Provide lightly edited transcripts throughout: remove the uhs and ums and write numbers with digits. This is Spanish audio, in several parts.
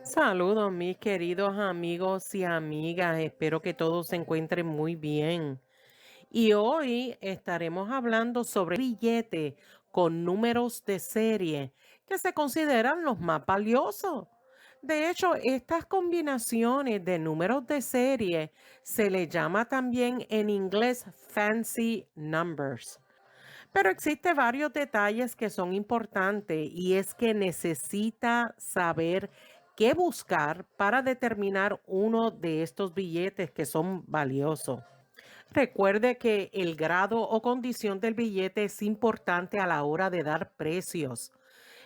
Saludos mis queridos amigos y amigas, espero que todos se encuentren muy bien. Y hoy estaremos hablando sobre billetes con números de serie que se consideran los más valiosos. De hecho, estas combinaciones de números de serie se le llama también en inglés fancy numbers. Pero existen varios detalles que son importantes y es que necesita saber qué buscar para determinar uno de estos billetes que son valiosos. Recuerde que el grado o condición del billete es importante a la hora de dar precios.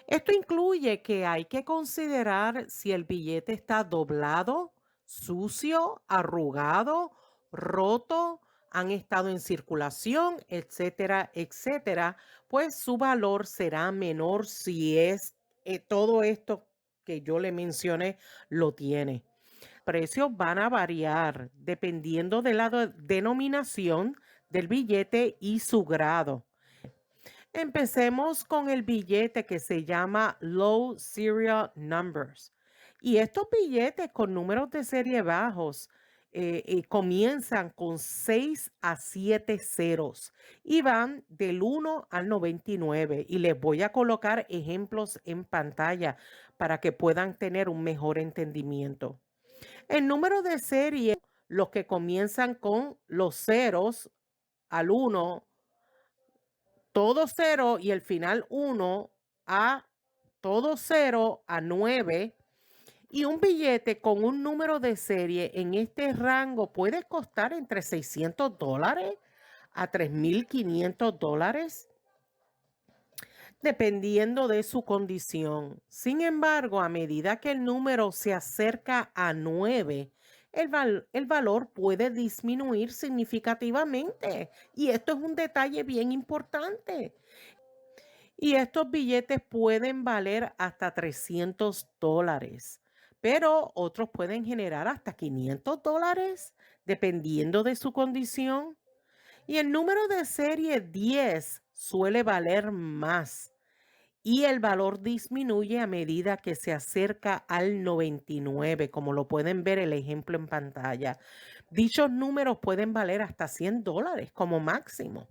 Esto incluye que hay que considerar si el billete está doblado, sucio, arrugado, roto, han estado en circulación, etcétera, etcétera, pues su valor será menor si es todo esto que yo le mencioné lo tiene. Precios van a variar dependiendo de la denominación del billete y su grado. Empecemos con el billete que se llama Low Serial Numbers. Y estos billetes con números de serie bajos comienzan con 6 a 7 ceros y van del 1 al 99. Y les voy a colocar ejemplos en pantalla para que puedan tener un mejor entendimiento. El número de serie, los que comienzan con los ceros al 1, todo 0 y el final 1 a todo 0 a 9. Y un billete con un número de serie en este rango puede costar entre $600 a $3,500, dependiendo de su condición. Sin embargo, a medida que el número se acerca a 9, el valor puede disminuir significativamente. Y esto es un detalle bien importante. Y estos billetes pueden valer hasta $300, pero otros pueden generar hasta $500, dependiendo de su condición. Y el número de serie 10 suele valer más y el valor disminuye a medida que se acerca al 99, como lo pueden ver el ejemplo en pantalla. Dichos números pueden valer hasta $100 como máximo.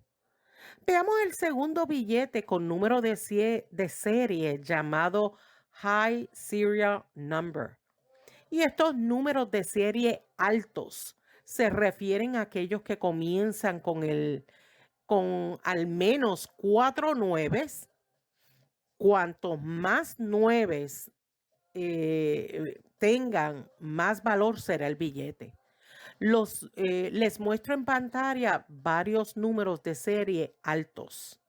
Veamos el segundo billete con número de serie llamado High Serial Number. Y estos números de serie altos se refieren a aquellos que comienzan con al menos 4 nueves. Cuantos más nueves tengan, más valor será el billete. Les muestro en pantalla varios números de serie altos.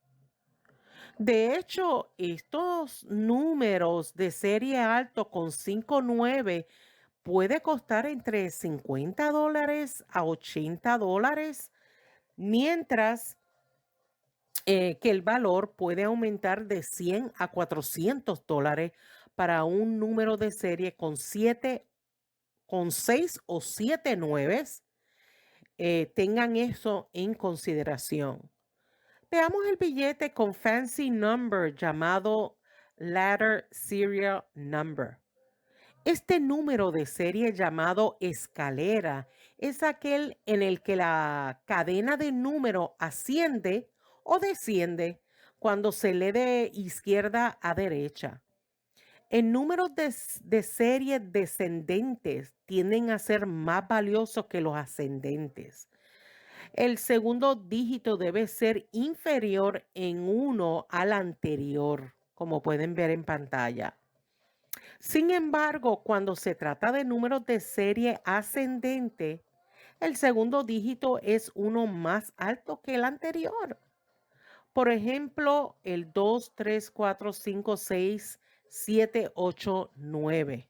De hecho, estos números de serie alto con 5 9 puede costar entre $50 a $80, mientras que el valor puede aumentar de 100 a $400 para un número de serie con 6 o 7 nueves. Tengan eso en consideración. Veamos el billete con fancy number llamado Ladder Serial Number. Este número de serie llamado escalera es aquel en el que la cadena de número asciende o desciende cuando se lee de izquierda a derecha. En números de serie descendentes tienden a ser más valiosos que los ascendentes. El segundo dígito debe ser inferior en 1 al anterior, como pueden ver en pantalla. Sin embargo, cuando se trata de números de serie ascendente, el segundo dígito es uno más alto que el anterior. Por ejemplo, el 2, 3, 4, 5, 6, 7, 8, 9.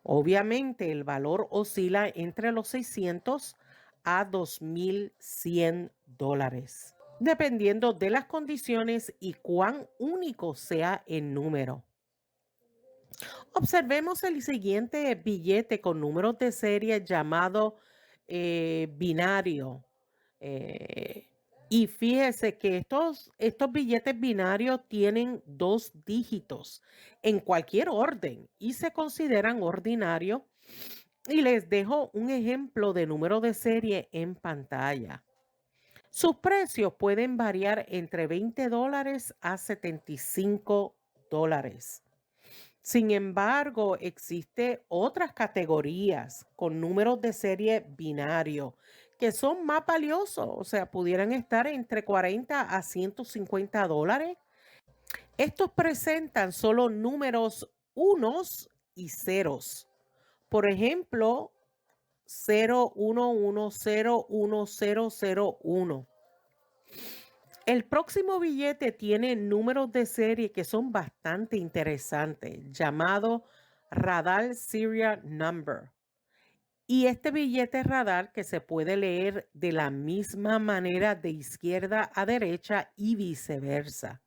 Obviamente, el valor oscila entre los 600 a $2,100, dependiendo de las condiciones y cuán único sea el número. Observemos el siguiente billete con números de serie llamado binario. eh, y fíjese que estos billetes binarios tienen 2 dígitos en cualquier orden y se consideran ordinarios. Y les dejo un ejemplo de número de serie en pantalla. Sus precios pueden variar entre $20 a $75. Sin embargo, existe otras categorías con números de serie binario que son más valiosos, o sea, pudieran estar entre $40 a $150. Estos presentan solo números unos y ceros. Por ejemplo, 011011001. El próximo billete tiene números de serie que son bastante interesantes, llamado Radar Serial Number. Y este billete radar que se puede leer de la misma manera de izquierda a derecha y viceversa.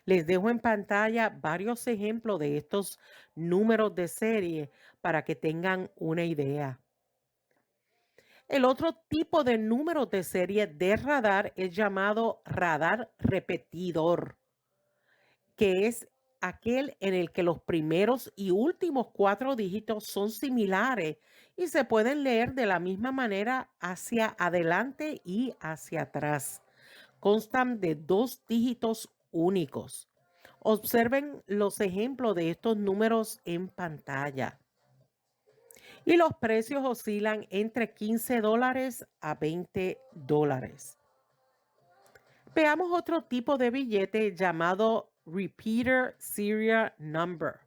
Les dejo en pantalla varios ejemplos de estos números de serie para que tengan una idea. El otro tipo de número de serie de radar es llamado radar repetidor, que es aquel en el que los primeros y últimos 4 dígitos son similares y se pueden leer de la misma manera hacia adelante y hacia atrás. Constan de 2 dígitos únicos. Observen los ejemplos de estos números en pantalla. Y los precios oscilan entre $15 a $20. Veamos otro tipo de billete llamado Repeater Serial Number.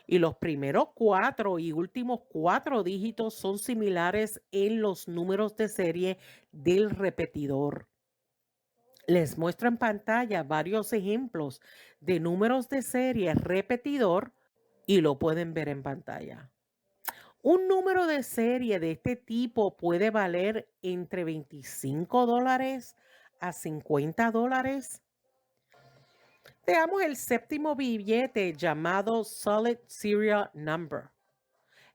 Y los primeros 4 y últimos 4 dígitos son similares en los números de serie del repetidor. Les muestro en pantalla varios ejemplos de números de serie repetidor y lo pueden ver en pantalla. Un número de serie de este tipo puede valer entre $25 a $50. Veamos el séptimo billete llamado Solid Serial Number.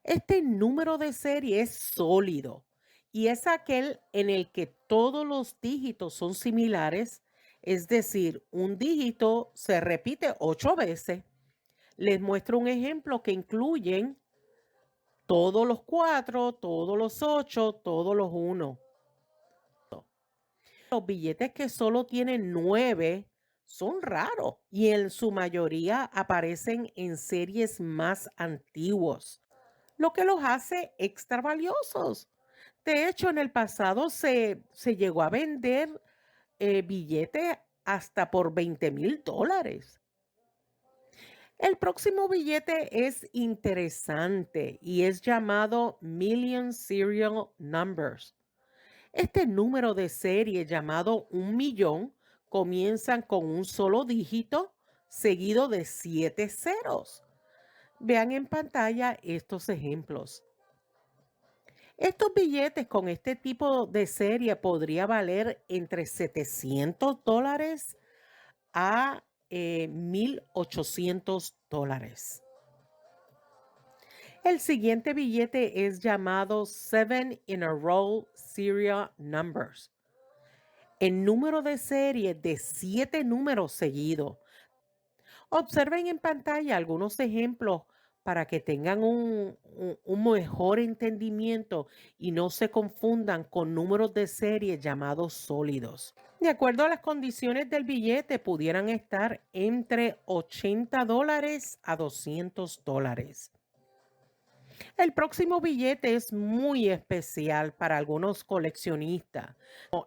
Este número de serie es sólido y es aquel en el que todos los dígitos son similares, es decir, un dígito se repite 8 veces. Les muestro un ejemplo que incluyen todos los 4, todos los 8, todos los 1. Los billetes que solo tienen 9 son raros y en su mayoría aparecen en series más antiguos, lo que los hace extra valiosos. De hecho, en el pasado se llegó a vender billetes hasta por $20,000. El próximo billete es interesante y es llamado Million Serial Numbers. Este número de serie llamado 1,000,000 comienzan con un solo dígito seguido de 7 ceros. Vean en pantalla estos ejemplos. Estos billetes con este tipo de serie podría valer entre $700 a $1,800. El siguiente billete es llamado 7 in a row serial numbers. El número de serie de 7 números seguidos. Observen en pantalla algunos ejemplos para que tengan un mejor entendimiento y no se confundan con números de serie llamados sólidos. De acuerdo a las condiciones del billete, pudieran estar entre $80 a $200. El próximo billete es muy especial para algunos coleccionistas.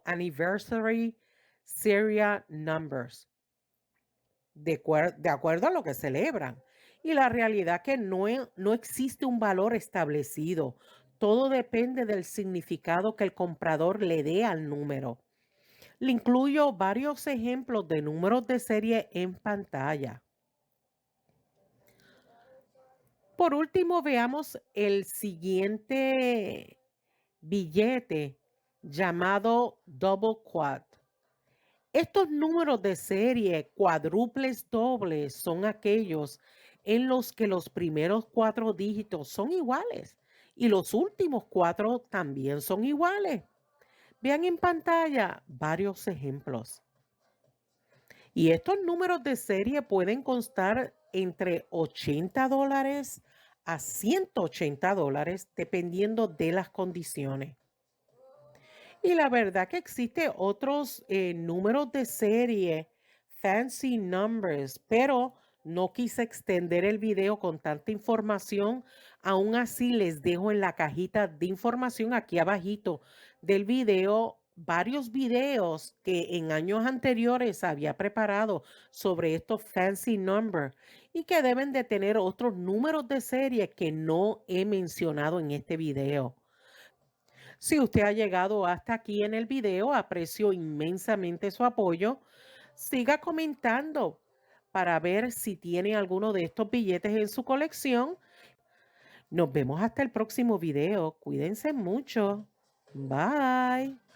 Anniversary Serial Numbers. De acuerdo a lo que celebran. Y la realidad que no existe un valor establecido. Todo depende del significado que el comprador le dé al número. Le incluyo varios ejemplos de números de serie en pantalla. Por último, veamos el siguiente billete llamado Double Quad. Estos números de serie cuádruples dobles son aquellos en los que los primeros 4 dígitos son iguales y los últimos 4 también son iguales. Vean en pantalla varios ejemplos. Y estos números de serie pueden costar entre $80 a $180 dependiendo de las condiciones. Y la verdad que existe otros números de serie, fancy numbers, pero no quise extender el video con tanta información. Aún así les dejo en la cajita de información aquí abajito del video varios videos que en años anteriores había preparado sobre estos fancy numbers y que deben de tener otros números de serie que no he mencionado en este video. Si usted ha llegado hasta aquí en el video, aprecio inmensamente su apoyo. Siga comentando para ver si tiene alguno de estos billetes en su colección. Nos vemos hasta el próximo video. Cuídense mucho. Bye.